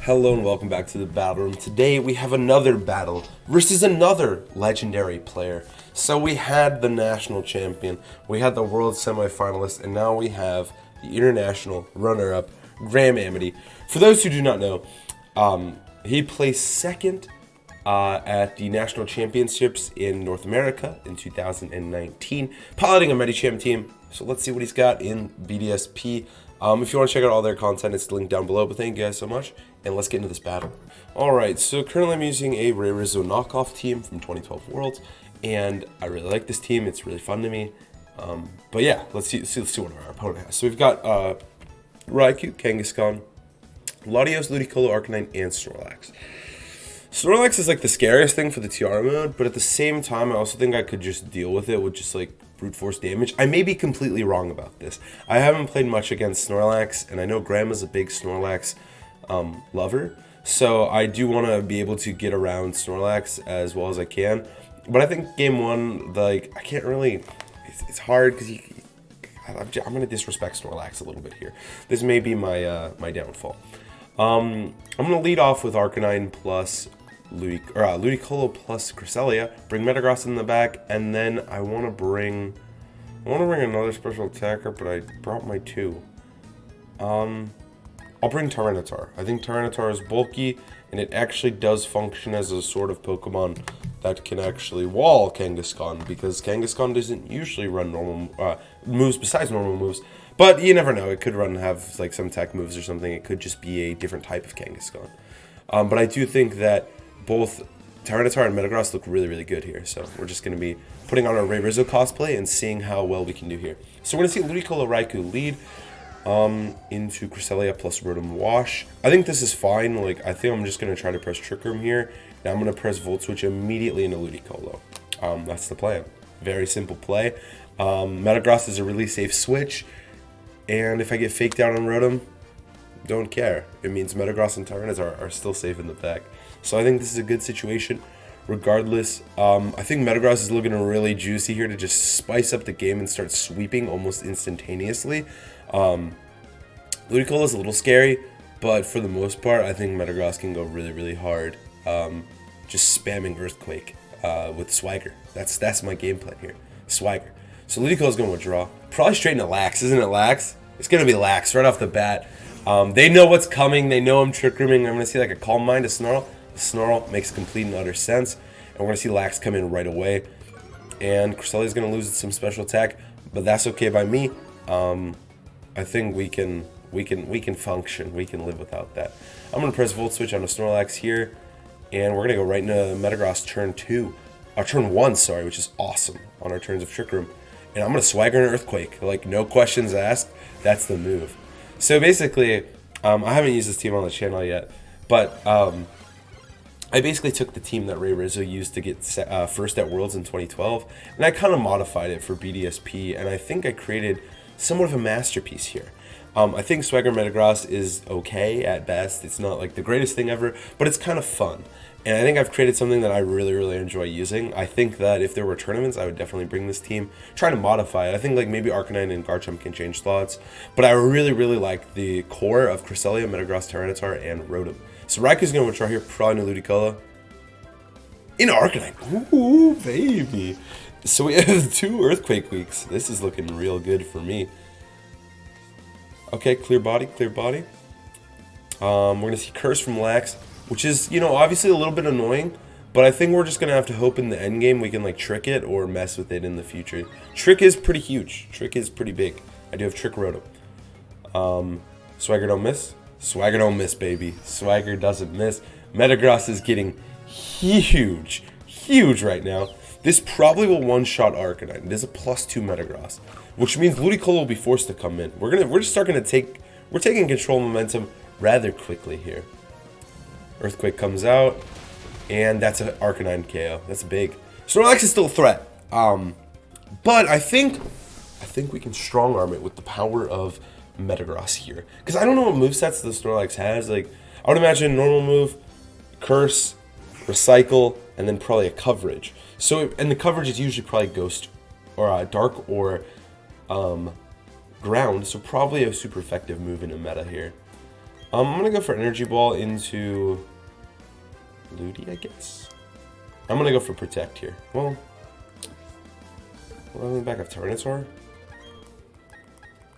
Hello and welcome back to the battle room. Today we have another battle versus another legendary player. So we had the national champion, we had the world semifinalist, and now we have the international runner-up, Graham Amity. For those who do not know, he placed second at the national championships in North America in 2019, piloting a Medichamp team. So let's see what he's got in BDSP. If you want to check out all their content, it's linked down below. But thank you guys so much, and let's get into this battle. Alright, so currently I'm using a Ray Rizzo knockoff team from 2012 Worlds, and I really like this team. It's really fun to me. But yeah, let's see what our opponent has. So we've got Raikou, Kangaskhan, Latios, Ludicolo, Arcanine, and Snorlax. Snorlax is like the scariest thing for the TR mode, but at the same time, I also think I could just deal with it with just like brute force damage. I may be completely wrong about this. I haven't played much against Snorlax, and I know Graham is a big Snorlax lover, so I do want to be able to get around Snorlax as well as I can. But I think game one, like, I can't really. It's hard because I'm going to disrespect Snorlax a little bit here. This may be my my downfall. I'm going to lead off with Arcanine plus Ludicolo plus Cresselia, bring Metagross in the back, and then I want to bring another special attacker, but I brought my two. I'll bring Tyranitar. I think Tyranitar is bulky, and it actually does function as a sort of Pokemon that can actually wall Kangaskhan, because Kangaskhan doesn't usually run normal moves besides normal moves. But you never know, it could have like some tech moves or something. It could just be a different type of Kangaskhan. But I do think that both Tyranitar and Metagross look really, really good here. So we're just going to be putting on our Ray Rizzo cosplay and seeing how well we can do here. So we're going to see Ludicolo Raikou lead into Cresselia plus Rotom Wash. I think this is fine. Like, I think I'm just going to try to press Trick Room here. Now I'm going to press Volt Switch immediately into Ludicolo. That's the plan. Very simple play. Metagross is a really safe switch. And if I get faked out on Rotom, don't care. It means Metagross and Tyranitar are still safe in the pack. So I think this is a good situation. Regardless, I think Metagross is looking really juicy here to just spice up the game and start sweeping almost instantaneously. Ludicolo is a little scary, but for the most part, I think Metagross can go really, really hard. Just spamming Earthquake with Swagger. That's my game plan here. Swagger. So Ludicolo is going to withdraw. Probably straight into Lax, isn't it, Lax? It's going to be Lax right off the bat. They know what's coming. They know I'm Trick Rooming. I'm going to see like a Calm Mind, a Snarl. The Snarl makes complete and utter sense. And we're going to see Lax come in right away. And Cresselia is going to lose some special attack, but that's okay by me. I think we can function. We can live without that. I'm going to press Volt Switch on a Snorlax here. And we're going to go right into Metagross turn 1, sorry, which is awesome on our turns of Trick Room. And I'm going to Swagger an Earthquake. Like, no questions asked. That's the move. So basically, I haven't used this team on the channel yet, but I basically took the team that Ray Rizzo used to get first at Worlds in 2012, and I kind of modified it for BDSP, and I think I created somewhat of a masterpiece here. I think Swagger Metagross is okay at best. It's not like the greatest thing ever, but it's kind of fun. And I think I've created something that I really, really enjoy using. I think that if there were tournaments, I would definitely bring this team, try to modify it. I think like maybe Arcanine and Garchomp can change slots, but I really, really like the core of Cresselia, Metagross, Tyranitar, and Rotom. So Raikou's going to withdraw here, probably no Ludicolo. In Arcanine. Ooh, baby. So we have 2 Earthquake weeks. This is looking real good for me. Okay, clear body, clear body. We're going to see Curse from Lax, which is, you know, obviously a little bit annoying, but I think we're just going to have to hope in the end game we can, like, trick it or mess with it in the future. Trick is pretty huge. Trick is pretty big. I do have Trick Rotom. Swagger don't miss. Swagger don't miss, baby. Swagger doesn't miss. Metagross is getting huge. Huge right now. This probably will one-shot Arcanine. It is a +2 Metagross, which means Ludicolo will be forced to come in. We're taking control momentum rather quickly here. Earthquake comes out, and that's an Arcanine KO. That's big. Snorlax is still a threat, but I think we can strong arm it with the power of Metagross here. Because I don't know what movesets the Snorlax has. Like, I would imagine normal move, Curse, Recycle, and then probably a coverage. So, and the coverage is usually probably Ghost, or Dark, or Ground. So probably a super effective move in a meta here. I'm gonna go for Energy Ball into Ludi, I guess. I'm gonna go for Protect here. Well, in the back of Tyranitar.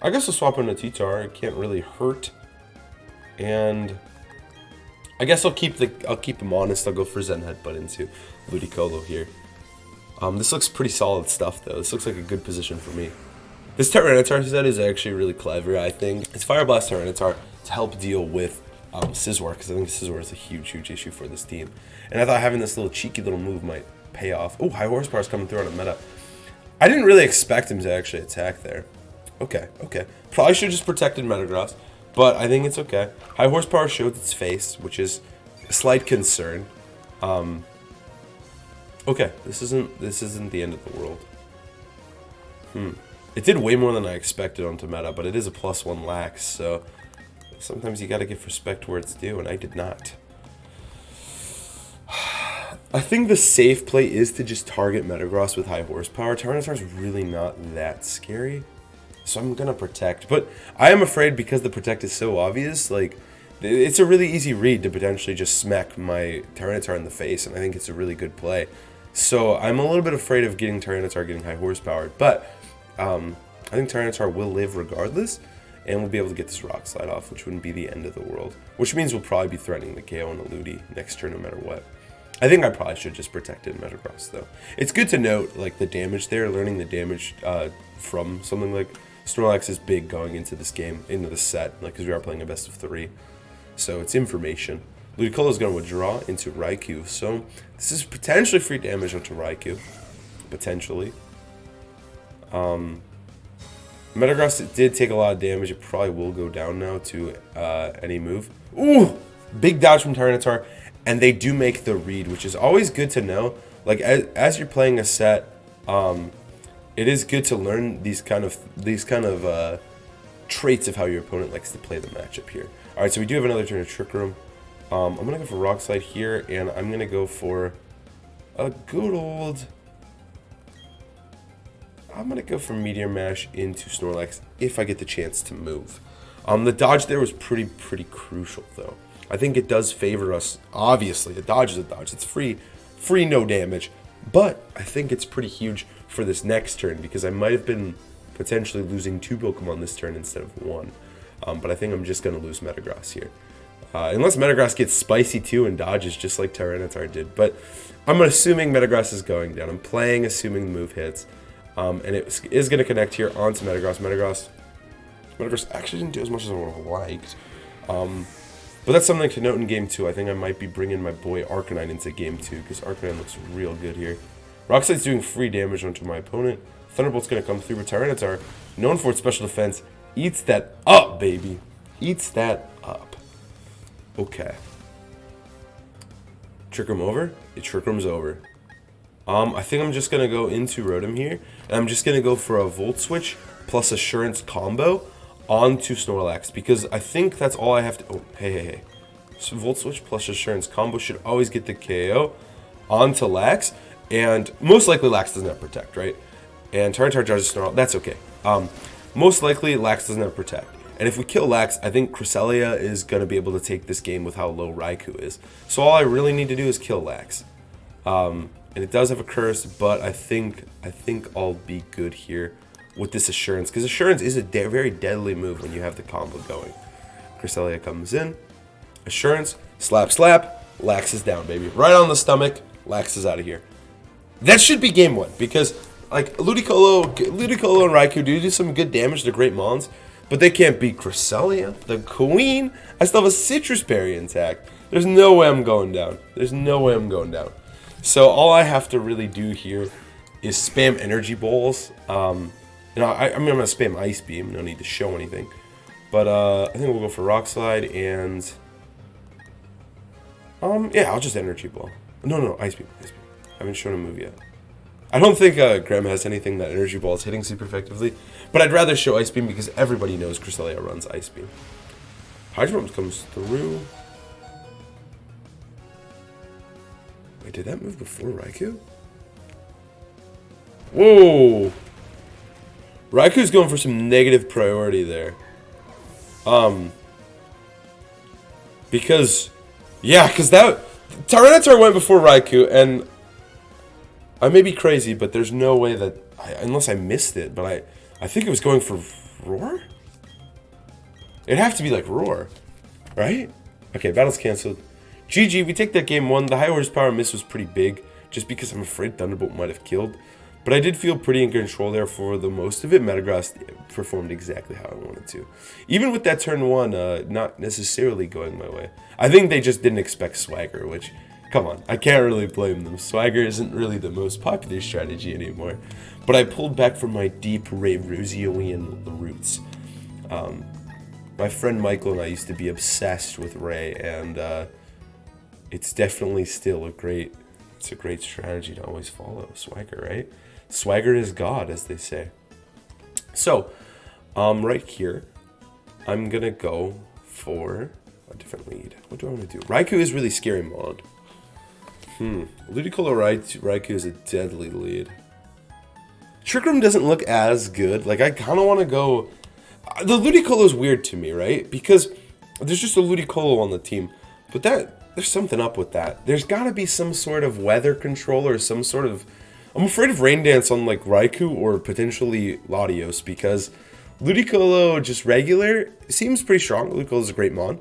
I guess I'll swap into T-Tar. It can't really hurt. And I guess I'll keep him honest. I'll go for Zen Headbutt into Ludicolo here. This looks pretty solid stuff though. This looks like a good position for me. This Tyranitar set is actually really clever, I think. It's Fire Blast Tyranitar to help deal with Scizor, because I think Scizor is a huge, huge issue for this team. And I thought having this little cheeky little move might pay off. Oh, High Horsepower is coming through on a meta. I didn't really expect him to actually attack there. Okay. Probably should have just protected Metagross, but I think it's okay. High Horsepower showed its face, which is a slight concern. Okay, this isn't the end of the world. It did way more than I expected onto meta, but it is a +1 lax, so sometimes you gotta give respect where it's due, and I did not. I think the safe play is to just target Metagross with High Horsepower. Tyranitar's really not that scary, so I'm gonna protect. But I am afraid because the protect is so obvious, like, it's a really easy read to potentially just smack my Tyranitar in the face, and I think it's a really good play. So I'm a little bit afraid of getting Tyranitar getting High Horsepower, but I think Tyranitar will live regardless, and we'll be able to get this Rock Slide off, which wouldn't be the end of the world. Which means we'll probably be threatening the KO and a Ludi next turn no matter what. I think I probably should just protect it in Metagross, though. It's good to note, like, the damage there, learning the damage from something like Snorlax is big going into this game, into the set, like, because we are playing a best of 3. So it's information. Ludicolo is going to withdraw into Raikou, so this is potentially free damage onto Raikou. Potentially. Metagross did take a lot of damage. It probably will go down now to any move. Ooh! Big dodge from Tyranitar. And they do make the read, which is always good to know. Like, as you're playing a set, it is good to learn these kind of traits of how your opponent likes to play the matchup here. Alright, so we do have another turn of Trick Room. I'm going to go for Rock Slide here, and I'm going to go for a good old... I'm going to go for Meteor Mash into Snorlax if I get the chance to move. The dodge there was pretty crucial, though. I think it does favor us. Obviously, a dodge is a dodge. It's free, no damage. But I think it's pretty huge for this next turn, because I might have been potentially losing 2 Pokemon this turn instead of 1. But I think I'm just going to lose Metagross here. Unless Metagross gets spicy too and dodges just like Tyranitar did. But I'm assuming Metagross is going down. I'm playing assuming the move hits. And it is going to connect here onto Metagross. Metagross actually didn't do as much as I would have liked. But that's something to note in Game 2. I think I might be bringing my boy Arcanine into Game 2, because Arcanine looks real good here. Rock Slide's doing free damage onto my opponent. Thunderbolt's going to come through, but Tyranitar, known for its special defense, eats that up, baby. Eats that up. Okay. Trick Room over? The Trick Room's over. I think I'm just going to go into Rotom here, and I'm just going to go for a Volt Switch plus Assurance combo onto Snorlax, because I think that's all I have to... Oh, hey. So Volt Switch plus Assurance combo should always get the KO onto Lax, and most likely Lax doesn't have Protect, right? And Tyranitar charges Snorlax. That's okay. Most likely Lax doesn't have Protect. And if we kill Lax, I think Cresselia is going to be able to take this game with how low Raikou is. So all I really need to do is kill Lax. And it does have a curse, but I think I'll be good here with this Assurance, because Assurance is a very deadly move when you have the combo going. Cresselia comes in, Assurance, slap, Lax is down, baby. Right on the stomach, Lax is out of here. That should be game 1, because like Ludicolo and Raikou do some good damage to Great Mons, but they can't beat Cresselia, the queen. I still have a Citrus Berry intact. There's no way I'm going down. So all I have to really do here is spam Energy Balls. I'm going to spam Ice Beam. No need to show anything. But I think we'll go for Rock Slide and... yeah, I'll just Energy Ball. No, Ice Beam. I haven't shown a move yet. I don't think Graham has anything that Energy Ball is hitting super effectively. But I'd rather show Ice Beam because everybody knows Cresselia runs Ice Beam. Hydro Pump comes through. Wait, did that move before Raikou? Whoa! Raikou's going for some negative priority there. Because, yeah, because that... Tyranitar went before Raikou, and I may be crazy, but there's no way that... unless I missed it, but I think it was going for Roar? It'd have to be like Roar, right? Okay, battle's canceled. GG, we take that game 1. The high horsepower miss was pretty big, just because I'm afraid Thunderbolt might have killed. But I did feel pretty in control there for the most of it. Metagross performed exactly how I wanted to. Even with that turn 1 not necessarily going my way. I think they just didn't expect Swagger, which, come on, I can't really blame them. Swagger isn't really the most popular strategy anymore. But I pulled back from my deep Ray-Roseoian roots. My friend Michael and I used to be obsessed with Ray, and it's definitely still a great strategy to always follow. Swagger, right? Swagger is God, as they say. So, right here, I'm gonna go for a different lead. What do I want to do? Raikou is really scary mod. Ludicolo Raikou is a deadly lead. Trick Room doesn't look as good. Like, I kind of want to go... The Ludicolo is weird to me, right? Because there's just a Ludicolo on the team. But there's something up with that. There's got to be some sort of weather control or some sort of... I'm afraid of Rain Dance on, like, Raikou or potentially Latios, because Ludicolo, just regular, seems pretty strong. Ludicolo is a great mon.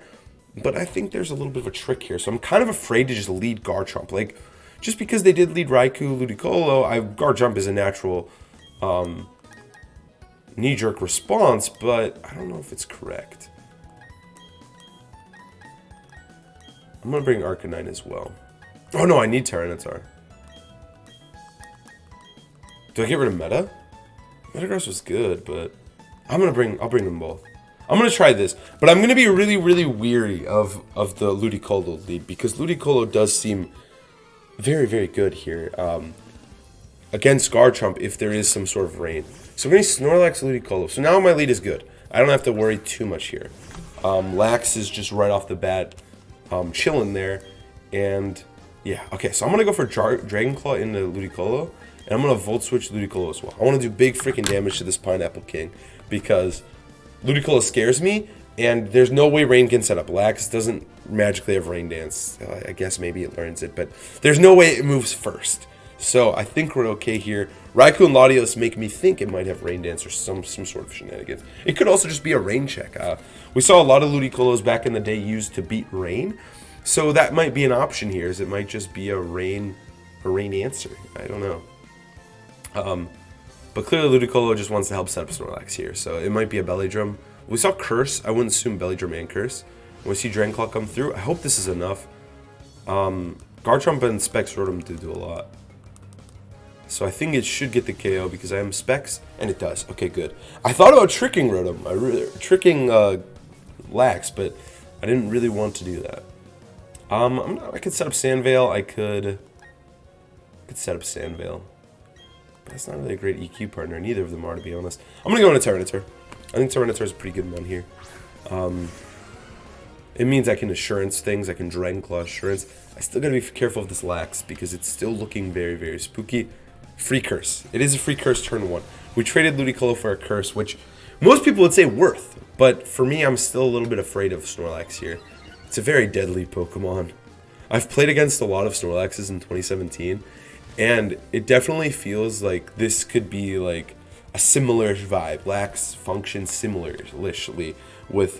But I think there's a little bit of a trick here. So I'm kind of afraid to just lead Garchomp. Like, just because they did lead Raikou, Ludicolo, Garchomp is a natural knee-jerk response, but I don't know if it's correct. I'm going to bring Arcanine as well. Oh no, I need Tyranitar. Do I get rid of Meta? Metagross was good, but I'll bring them both. I'm going to try this, but I'm going to be really, really weary of the Ludicolo lead, because Ludicolo does seem very, very good here against Garchomp if there is some sort of rain. So I'm going to Snorlax Ludicolo. So now my lead is good. I don't have to worry too much here. Lax is just right off the bat chilling there. And yeah, okay, so I'm going to go for Dragon Claw into Ludicolo. And I'm going to Volt Switch Ludicolo as well. I want to do big freaking damage to this Pineapple King, because Ludicolo scares me, and there's no way Rain can set up. Lax doesn't magically have Rain Dance. I guess maybe it learns it, but there's no way it moves first. So I think we're okay here. Raikou and Latios make me think it might have Rain Dance or some sort of shenanigans. It could also just be a Rain check. We saw a lot of Ludicolos back in the day used to beat Rain, so that might be an option here. Is it might just be a Rain answer. I don't know. But clearly Ludicolo just wants to help set up Snorlax here, so it might be a Belly Drum. We saw Curse. I wouldn't assume Belly Drum and Curse. When we see Dragon Claw come through, I hope this is enough. Garchomp and Specs Rotom do a lot. So I think it should get the KO because I am Specs, and it does. Okay, good. I thought about tricking Rotom, tricking Lax, but I didn't really want to do that. I could set up Sandvale. I could set up Sandvale. But that's not really a great EQ partner. Neither of them are, to be honest. I'm going to go into Tyranitar. I think Tyranitar is a pretty good one here. It means I can Assurance things. I can Dragon Claw Assurance. I still got to be careful of this Lax because it's still looking very, very spooky. Free Curse. It is a free Curse turn 1. We traded Ludicolo for a Curse, which most people would say worth. But for me, I'm still a little bit afraid of Snorlax here. It's a very deadly Pokemon. I've played against a lot of Snorlaxes in 2017. And it definitely feels like this could be like a similar vibe. Lax functions similarly with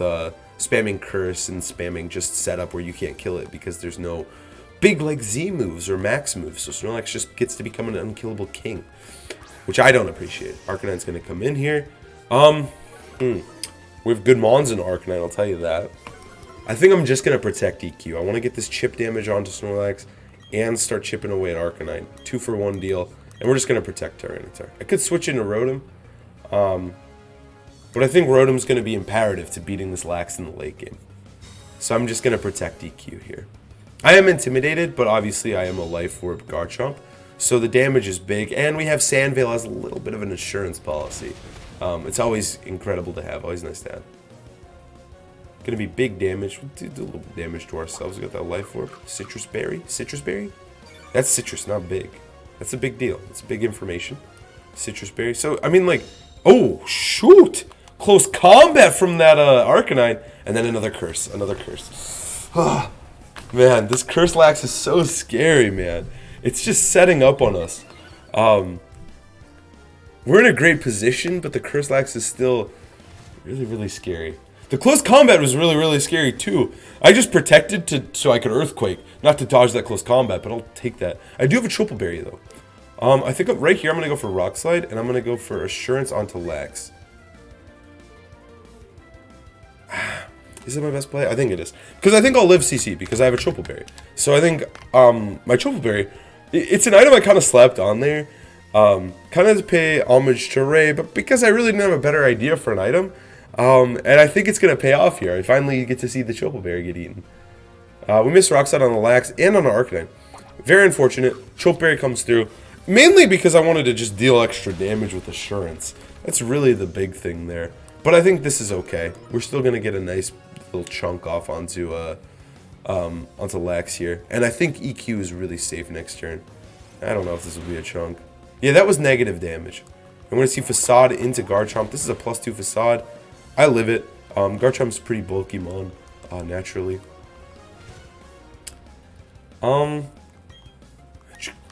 spamming Curse and spamming just setup where you can't kill it because there's no big like Z moves or max moves. So Snorlax just gets to become an unkillable king, which I don't appreciate. Arcanine's going to come in here. We have good Mons in Arcanine, I'll tell you that. I think I'm just going to protect EQ. I want to get this chip damage onto Snorlax and start chipping away at Arcanine. 2-for-1 deal. And we're just going to protect Tyranitar. I could switch into Rotom. But I think Rotom's going to be imperative to beating this Lax in the late game. So I'm just going to protect EQ here. I am intimidated, but obviously I am a Life Orb Garchomp. So the damage is big. And we have Sandvale as a little bit of an insurance policy. It's always incredible to have. Always nice to have. Going to be big damage. We'll do a little bit of damage to ourselves. We got that Life Orb. Citrus Berry. Citrus Berry? That's citrus, not big. That's a big deal. It's big information. Citrus Berry. So, I mean, like... Oh, shoot! Close combat from that Arcanine. And then another Curse. Another Curse. Man, this Curse Lax is so scary, man. It's just setting up on us. We're in a great position, but the Curse Lax is still really, really scary. The close combat was really, really scary too. I just protected so I could Earthquake, not to dodge that close combat, but I'll take that. I do have a Triple Berry though. I think right here I'm going to go for Rock Slide, and I'm going to go for Assurance onto Lax. Is it my best play? I think it is. Because I think I'll live CC, because I have a Triple Berry. So I think my Triple Berry, it's an item I kind of slapped on there. Kind of to pay homage to Ray, but because I really didn't have a better idea for an item. And I think it's going to pay off here. I finally get to see the Triple Berry get eaten. We missed Rock Slide on the Lax and on the Arcanine. Very unfortunate. Triple Berry comes through. Mainly because I wanted to just deal extra damage with Assurance. That's really the big thing there. But I think this is okay. We're still going to get a nice little chunk off onto Lax here. And I think EQ is really safe next turn. I don't know if this will be a chunk. Yeah, that was negative damage. I'm going to see Facade into Garchomp. This is a +2 Facade. I live it. Garchomp's pretty bulky mon, naturally.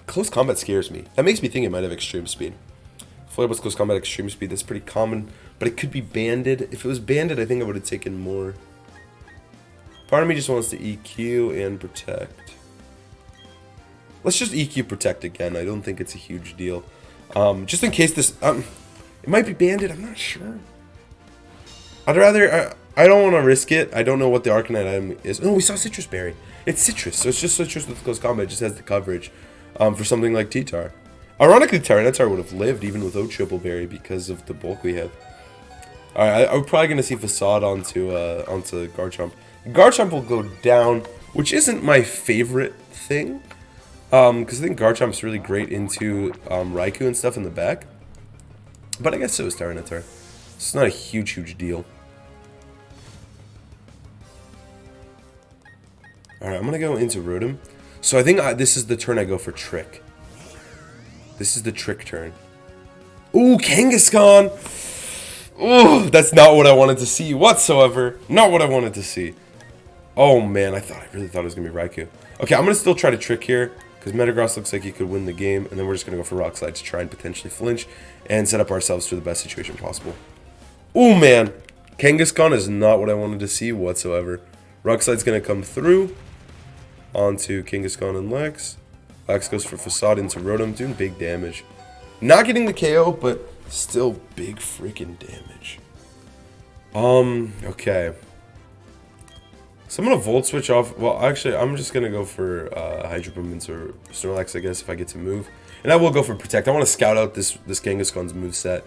Close combat scares me. That makes me think it might have extreme speed. Flareblast close combat extreme speed, that's pretty common. But it could be banded. If it was banded, I think I would have taken more. Part of me just wants to EQ and protect. Let's just EQ protect again. I don't think it's a huge deal. Just in case this... it might be banded, I'm not sure. I'd rather... I don't want to risk it. I don't know what the Arcanine item is. Oh, we saw Citrus Berry. It's Citrus, so it's just Citrus with close combat. It just has the coverage for something like T-Tar. Ironically, Tyranitar would have lived even without Triple Berry because of the bulk we have. Alright, I'm probably going to see Facade onto Garchomp. Garchomp will go down, which isn't my favorite thing. Because I think Garchomp's really great into Raikou and stuff in the back. But I guess so is Tyranitar. It's not a huge deal. Alright, I'm going to go into Rotom. So I think this is the turn I go for Trick. This is the Trick turn. Ooh, Kangaskhan! Ooh, that's not what I wanted to see whatsoever. Not what I wanted to see. Oh man, I really thought it was going to be Raikou. Okay, I'm going to still try to Trick here. Because Metagross looks like he could win the game. And then we're just going to go for Rock Slide to try and potentially flinch. And set up ourselves for the best situation possible. Ooh man, Kangaskhan is not what I wanted to see whatsoever. Rock Slide's going to come through. Onto Kangaskhan and Lex. Lex goes for Facade into Rotom, doing big damage. Not getting the KO, but still big freaking damage. Okay. So I'm going to Volt Switch off. Well, actually, I'm just going to go for Hydro Pump into Snorlax, I guess, if I get to move. And I will go for Protect. I want to scout out this Kangaskhan's moveset.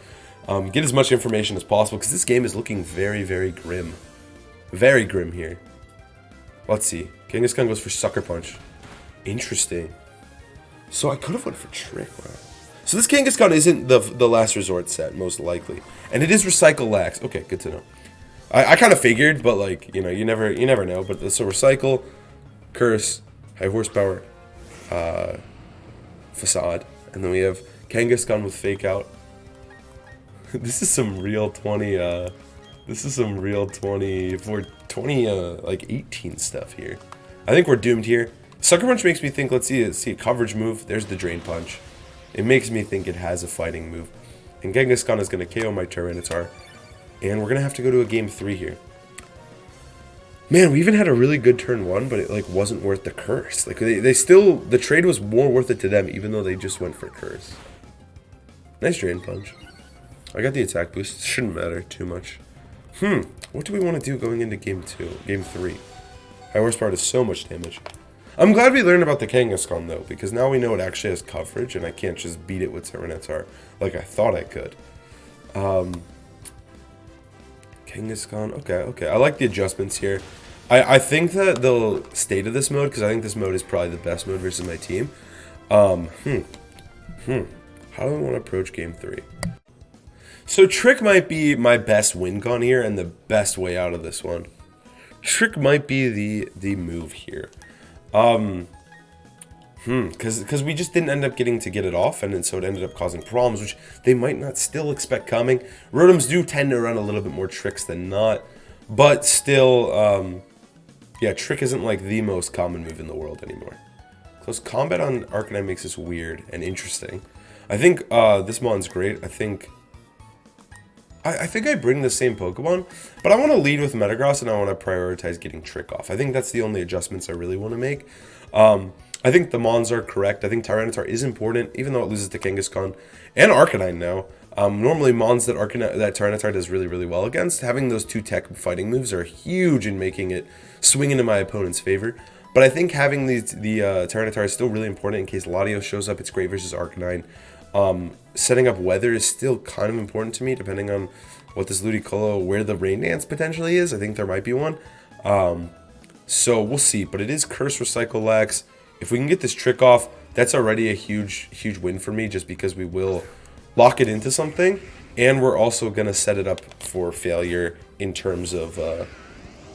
Get as much information as possible, because this game is looking very, very grim. Very grim here. Let's see. Kangaskhan goes for Sucker Punch. Interesting. So I could have went for Trick. Wow. So this Kangaskhan isn't the last resort set, most likely. And it is Recycle Lax. Okay, good to know. I kind of figured, but like, you know, you never know. But so Recycle, Curse, High Horsepower, Facade. And then we have Kangaskhan with Fake Out. This is some real 20, this is some real 18 stuff here. I think we're doomed here. Sucker Punch makes me think, let's see a coverage move. There's the Drain Punch. It makes me think it has a fighting move. And Kangaskhan is going to KO my Tyranitar. And we're going to have to go to a game 3 here. Man, we even had a really good turn 1, but it like wasn't worth the Curse. Like they still, the trade was more worth it to them, even though they just went for Curse. Nice Drain Punch. I got the attack boost. Shouldn't matter too much. What do we want to do going into game 3? High Horsepower does so much damage. I'm glad we learned about the Kangaskhan though, because now we know it actually has coverage, and I can't just beat it with Tyranitar like I thought I could. Kangaskhan, okay. I like the adjustments here. I think that they'll stay to this mode, because I think this mode is probably the best mode versus my team. How do I want to approach game 3? So Trick might be my best win con here, and the best way out of this one. Trick might be the move here. Because we just didn't end up getting to get it off, and so it ended up causing problems, which they might not still expect coming. Rotoms do tend to run a little bit more tricks than not, but still, Yeah, Trick isn't like the most common move in the world anymore. Close combat on Arcanine makes this weird and interesting. I think this mon's great. I think I bring the same Pokemon, but I want to lead with Metagross and I want to prioritize getting Trick off. I think that's the only adjustments I really want to make. I think the Mons are correct. I think Tyranitar is important, even though it loses to Kangaskhan and Arcanine now. Normally, Mons that Tyranitar does really, really well against, having those 2 tech fighting moves are huge in making it swing into my opponent's favor. But I think having the Tyranitar is still really important in case Latios shows up. It's great versus Arcanine. Setting up weather is still kind of important to me, depending on what this Ludicolo, where the Rain Dance potentially is. I think there might be one. So we'll see. But it is Curse, Recycle, Lax. If we can get this Trick off, that's already a huge win for me, just because we will lock it into something. And we're also going to set it up for failure in terms of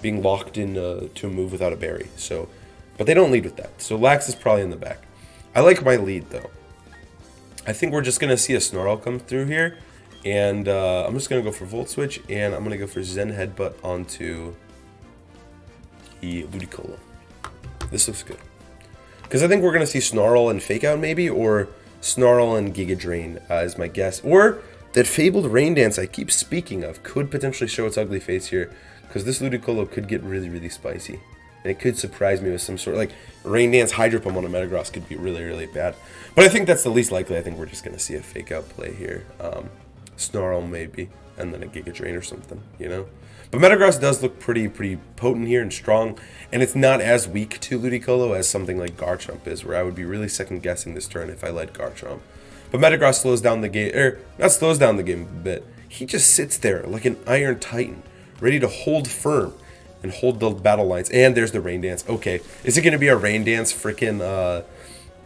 being locked in to a move without a berry. So, but they don't lead with that. So Lax is probably in the back. I like my lead, though. I think we're just going to see a Snarl come through here. And I'm just going to go for Volt Switch. And I'm going to go for Zen Headbutt onto the Ludicolo. This looks good. Because I think we're going to see Snarl and Fake Out maybe. Or Snarl and Giga Drain is my guess. Or that fabled Rain Dance I keep speaking of could potentially show its ugly face here. Because this Ludicolo could get really, really spicy. And it could surprise me with some sort of, like, Rain Dance Hydro Pump on a Metagross could be really, really bad. But I think that's the least likely. I think we're just going to see a Fake Out play here. Snarl maybe, and then a Giga Drain or something, you know? But Metagross does look pretty potent here and strong, and it's not as weak to Ludicolo as something like Garchomp is, where I would be really second-guessing this turn if I led Garchomp. But Metagross slows down the game, not slows down the game a bit. He just sits there like an Iron Titan, ready to hold firm and hold the battle lines. And there's the Rain Dance. Okay, is it going to be a Rain Dance freaking,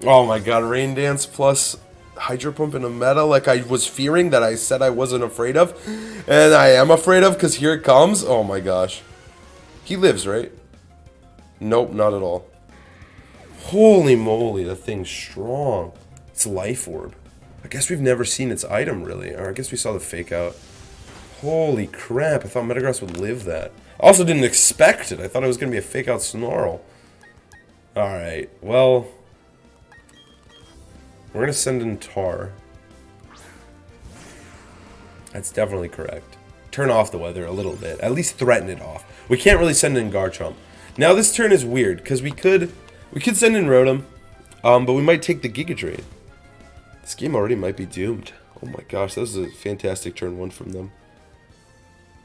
oh my god, Rain Dance plus Hydro Pump in a meta like I was fearing that I said I wasn't afraid of? And I am afraid of, because here it comes. Oh my gosh. He lives, right? Nope, not at all. Holy moly, that thing's strong. It's Life Orb. I guess we've never seen its item, really. Or I guess we saw the Fake Out. Holy crap, I thought Metagross would live that. I also didn't expect it. I thought it was going to be a Fake Out Snarl. Alright, well, we're going to send in Tar. That's definitely correct. Turn off the weather a little bit. At least threaten it off. We can't really send in Garchomp. Now this turn is weird, because we could send in Rotom, but we might take the Giga Drain. This game already might be doomed. Oh my gosh, that was a fantastic turn 1 from them.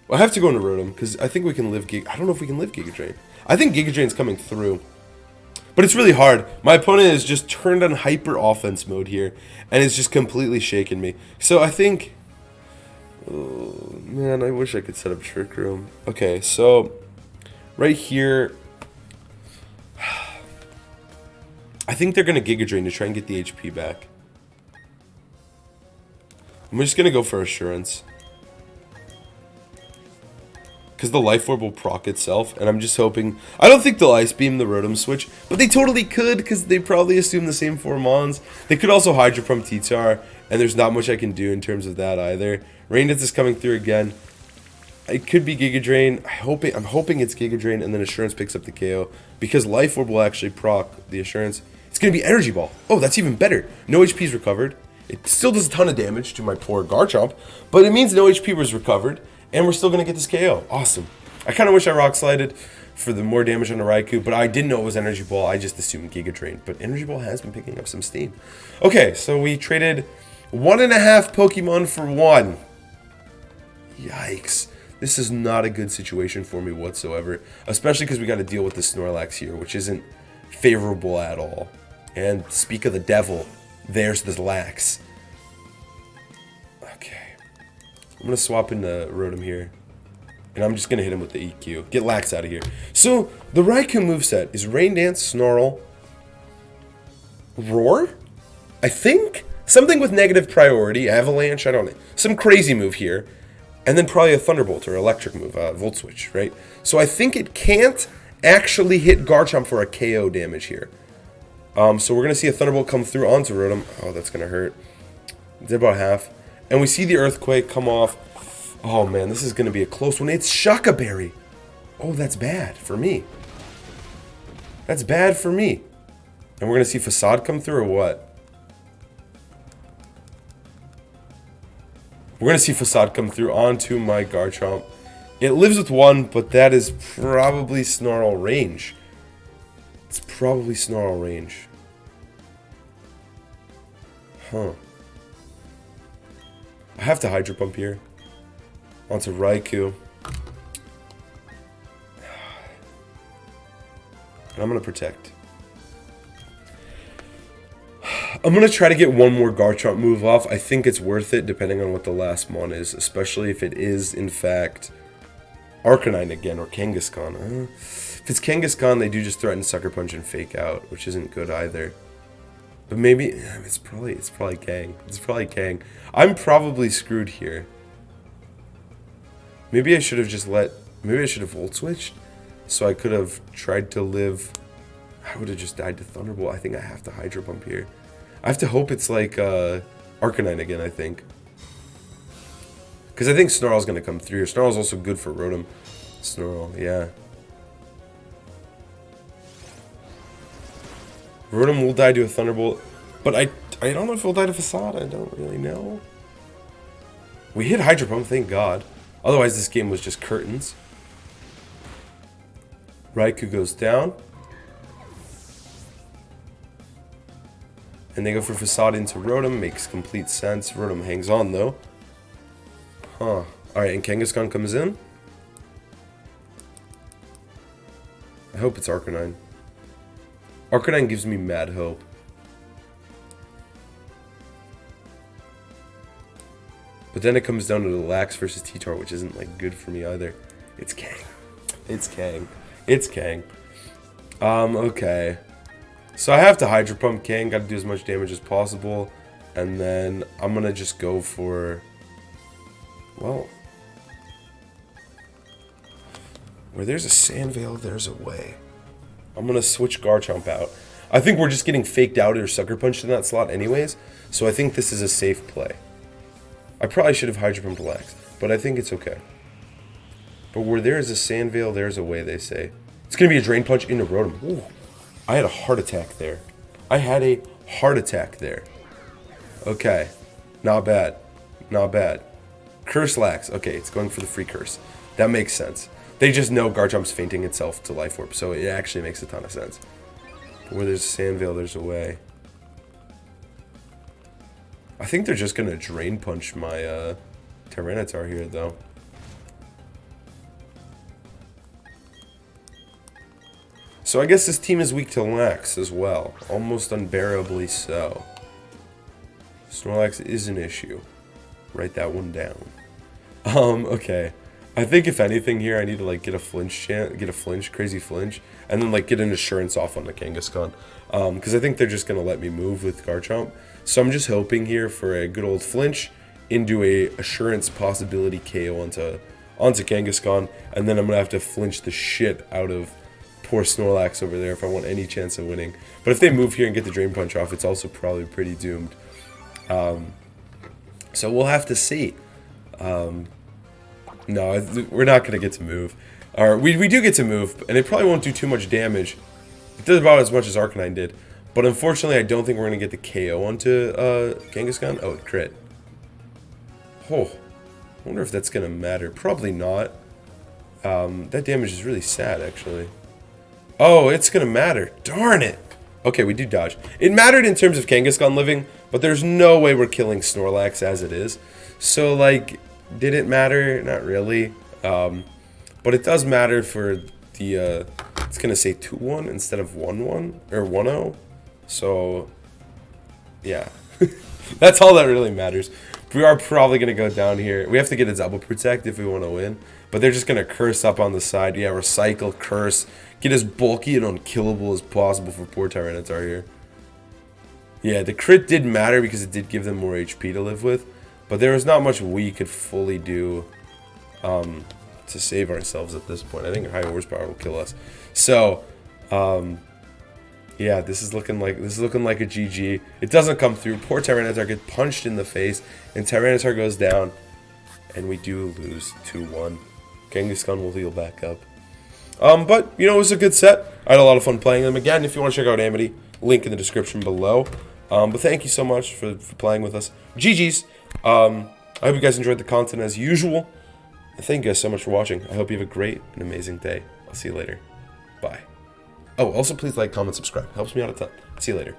Well, I have to go into Rotom, because I think we can live I don't know if we can live Giga Drain. I think Giga Drain's coming through. But it's really hard. My opponent has just turned on hyper offense mode here, and it's just completely shaken me. So I think... Oh, man, I wish I could set up Trick Room. Okay, so right here... I think they're going to Giga Drain to try and get the HP back. I'm just going to go for Assurance. Because the Life Orb will proc itself, and I'm just hoping... I don't think they'll Ice Beam the Rotom switch, but they totally could, because they probably assume the same 4 Mons. They could also Hydro Pump T-Tar, and there's not much I can do in terms of that either. Rain Dance is coming through again. It could be Giga Drain. I'm hoping it's Giga Drain, and then Assurance picks up the KO, because Life Orb will actually proc the Assurance. It's going to be Energy Ball. Oh, that's even better. No HP is recovered. It still does a ton of damage to my poor Garchomp, but it means no HP was recovered, and we're still going to get this KO. Awesome. I kind of wish I Rock Slided for the more damage on the Raikou, but I didn't know it was Energy Ball. I just assumed Giga Drain, but Energy Ball has been picking up some steam. Okay, so we traded 1.5 Pokemon for 1. Yikes. This is not a good situation for me whatsoever, especially because we got to deal with the Snorlax here, which isn't favorable at all. And speak of the devil, there's the Lax. Okay. I'm going to swap into Rotom here. And I'm just going to hit him with the EQ. Get Lax out of here. So, the Raikou moveset is Rain Dance, Snarl, Roar? I think? Something with negative priority, Avalanche, I don't know. Some crazy move here. And then probably a Thunderbolt or Electric move, Volt Switch, right? So I think it can't actually hit Garchomp for a KO damage here. So we're going to see a Thunderbolt come through onto Rotom. Oh, that's going to hurt. Did about half. And we see the Earthquake come off. Oh, man, this is going to be a close one. It's Shaka Berry. Oh, that's bad for me. That's bad for me. And we're going to see Facade come through or what? We're going to see Facade come through onto my Garchomp. It lives with 1, but that is probably Snarl range. It's probably Snarl range. Huh. I have to Hydro Pump here. Onto Raikou. And I'm going to Protect. I'm going to try to get one more Garchomp move off. I think it's worth it depending on what the last mon is. Especially if it is, in fact, Arcanine again or Kangaskhan. If it's Kangaskhan, they do just threaten Sucker Punch and Fake Out, which isn't good either. But maybe it's probably Kang. It's probably Kang. I'm probably screwed here. Maybe I should have just maybe I should have Volt Switched. So I could have tried to live. I would have just died to Thunderbolt. I think I have to Hydro Pump here. I have to hope it's like Arcanine again, I think. Because I think Snarl's going to come through. Snarl's also good for Rotom. Snarl, yeah. Rotom will die to a Thunderbolt. But I don't know if he'll die to Facade. I don't really know. We hit Hydro Pump, thank God. Otherwise, this game was just curtains. Raikou goes down. And they go for Facade into Rotom. Makes complete sense. Rotom hangs on, though. Huh. Alright, and Kangaskhan comes in. I hope it's Arcanine. Arcanine gives me mad hope. But then it comes down to the Lax versus T-Tar, which isn't, like, good for me either. It's Kang. It's Kang. It's Kang. Okay. So I have to Hydro Pump Kang. Got to do as much damage as possible. And then I'm going to just go for... Well... Where there's a Sandveil, there's a way. I'm going to switch Garchomp out. I think we're just getting faked out or Sucker Punched in that slot anyways. So I think this is a safe play. I probably should have Hydro Pumped Lax, but I think it's okay. But where there is a Sandveil, there's a way, they say. It's going to be a Drain Punch into Rotom. Ooh, I had a heart attack there. I had a heart attack there. Okay. Not bad. Not bad. Curse Lax. Okay, it's going for the free Curse. That makes sense. They just know Garchomp's fainting itself to Life Orb, so it actually makes a ton of sense. But where there's a Sandveil, there's a way. I think they're just going to Drain Punch my Tyranitar here, though. So I guess this team is weak to Lax as well. Almost unbearably so. Snorlax is an issue. Write that one down. Okay. I think if anything here, I need to like get a flinch, crazy flinch, and then like get an assurance off on the Kangaskhan. Because I think they're just gonna let me move with Garchomp. So I'm just hoping here for a good old flinch into a assurance possibility KO onto Kangaskhan, and then I'm gonna have to flinch the shit out of poor Snorlax over there if I want any chance of winning. But if they move here and get the Drain Punch off, it's also probably pretty doomed. So we'll have to see. No, we're not going to get to move. Or we do get to move, and it probably won't do too much damage. It does about as much as Arcanine did. But unfortunately, I don't think we're going to get the KO onto Kangaskhan. Oh, it crit. Oh, I wonder if that's going to matter. Probably not. That damage is really sad, actually. Oh, it's going to matter. Darn it. Okay, we do dodge. It mattered in terms of Kangaskhan living, but there's no way we're killing Snorlax as it is. So, like... Did it matter? Not really. But it does matter for the, it's going to say 2-1 instead of 1-1, or 1-0. So, yeah. That's all that really matters. We are probably going to go down here. We have to get a double protect if we want to win. But they're just going to curse up on the side. Yeah, recycle, curse. Get as bulky and unkillable as possible for poor Tyranitar here. Yeah, the crit did matter because it did give them more HP to live with. But there was not much we could fully do to save ourselves at this point. I think high horsepower will kill us. So, yeah, this is looking like a GG. It doesn't come through. Poor Tyranitar gets punched in the face, and Tyranitar goes down, and we do lose 2-1. Kangaskhan will heal back up. But, you know, it was a good set. I had a lot of fun playing them. Again, if you want to check out Amity, link in the description below. But thank you so much for playing with us. GG's. I hope you guys enjoyed the content as usual. And thank you guys so much for watching. I hope you have a great and amazing day. I'll see you later. Bye. Oh, also please like, comment, subscribe. Helps me out a ton. See you later.